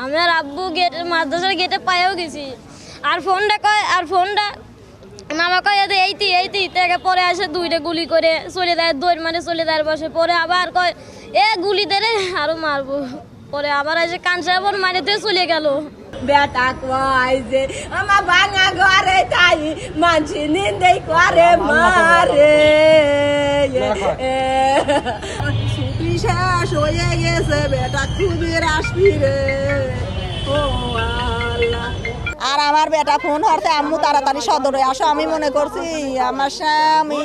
আমার আব্বু গেট মাদ্রাসার গেটে পায়েও গেছি। আর ফোনটা কয়, আর ফোনটা মামা কয় এইতি থেকে পরে আসে দুইটা গুলি করে চলে দেয়, দৌড় মানে চলে দেয় বসে। পরে আবার কয় গুলি দে রে, আরো মারবো। পরে আবার এসে কাঞ্চাবন মানে দিয়ে চলে গেল। বেটা কয় যে আমার ভাঙা ঘরে তাই মানছি নিন্দেই করে মারে। ছুটি শেষ হয়ে গেছে, বেটা খুবই আসবি রে। ও আল্লাহ। আর আমার বেটা ফোন হরতে আম্মু তাড়াতাড়ি সদরে আসো। আমি মনে করছি আমার স্বামী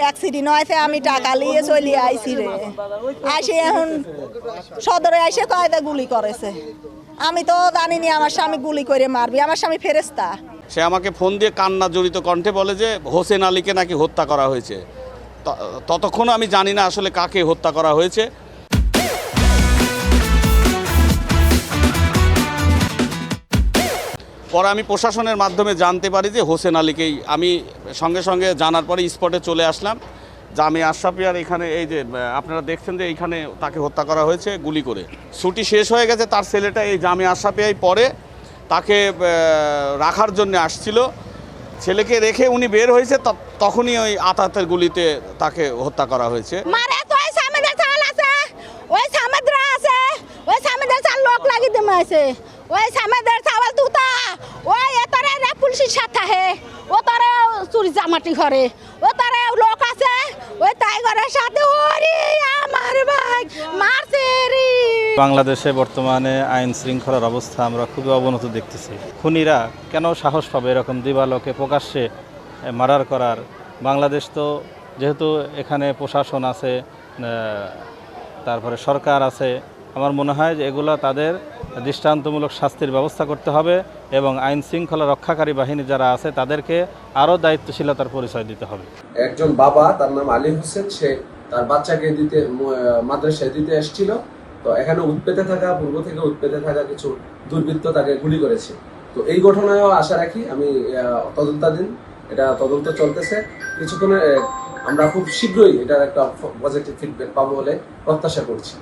অ্যাক্সিডেন্ট হয়েছে, আমি টাকা নিয়ে চলে আইছি রে। আসে এখন সদরে এসে কয়দা গুলি করেছে। আমি তো জানিনি আমার স্বামী গুলি করে মারবি, আমার স্বামী ফেরেস্তা। সে আমাকে ফোন দিয়ে কান্না জড়িত কণ্ঠে বলে যে হোসেন আলীকে নাকি হত্যা করা হয়েছে। ততক্ষণ আমি জানি না আসলে কাকে হত্যা করা হয়েছে। পরে আমি প্রশাসনের মাধ্যমে জানতে পারি যে হোসেন আলীকেই। আমি সঙ্গে সঙ্গে জানার পরে স্পটে চলে আসলাম। জামিয়া আশরাফিয়ার এখানে এই যে আপনারা দেখছেন যে এইখানে তাকে হত্যা করা হয়েছে গুলি করে। ছুটি শেষ হয়ে গেছে, তার ছেলেটা এই জামিয়া আশরাফিয়ায় পরে তাকে রাখার জন্য আসছিল। ছেলেকে রেখে উনি বের হয়েছে, তখনই ওই আতাতের গুলিতে তাকে হত্যা করা হয়েছে। জামাটি ঘরে ও তারে লোক আছে, ওই তাই ঘরের সাথে ওরে আমার ভাই মারছে রে। বাংলাদেশে বর্তমানে আইন শৃঙ্খলার অবস্থা আমরা খুবই অবনত দেখতেছি। খুনিরা কেন সাহস পাবে এরকম দিবালোকে প্রকাশ্যে মার্ডার করার? বাংলাদেশ তো যেহেতু এখানে প্রশাসন আছে, তারপরে সরকার আছে, আমার মনে হয় যে এগুলো তাদের দৃষ্টান্তমূলক শাস্তির ব্যবস্থা করতে হবে এবং আইন শৃঙ্খলা রক্ষাকারী বাহিনী যারা আছে তাদেরকে আরও দায়িত্বশীলতার পরিচয় দিতে হবে। একজন বাবা, তার নাম আলী হোসেন, সে তার বাচ্চাকে মাদ্রাসায় দিতে এসেছিল। তো এখানে পূর্ব থেকে উৎপেতে থাকা কিছু দুর্বৃত্ত তাকে গুলি করেছে। তো এই ঘটনায়ও আশা রাখি আমি তদন্তাধীন, এটা তদন্ত চলতেছে। কিছুক্ষণে আমরা খুব শীঘ্রই এটার একটা পজিটিভ ফিডব্যাক পাবো বলে প্রত্যাশা করছি।